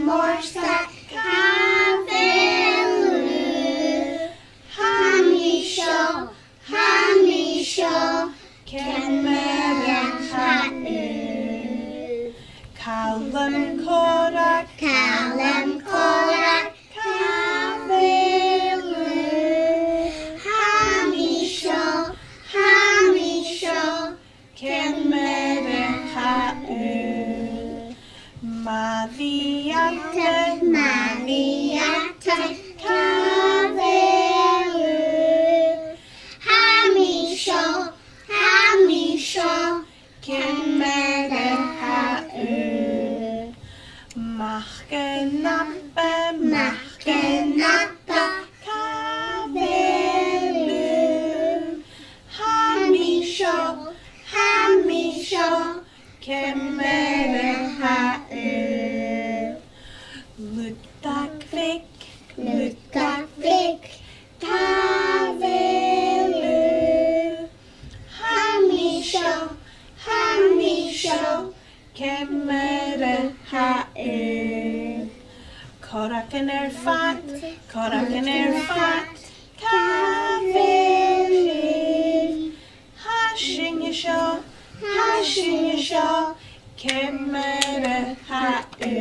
Morsta, Kavelu. Hamisho, Kenmeren Ha'u. Kalam Korak, Kavelu. Hamisho, Kenmeren Ha'u. Maviate, Kavelu. Hamisho, Kenmeren Ha'u. Machgenappe, Kavelu. Hamisho, Kenmeren Ha'u. Lutakvik, Kavelu. Hamisho, Kenmeren Ha'u. Koraken fat, Kavelu. Hashing yasho, Kenmeren Ha'u.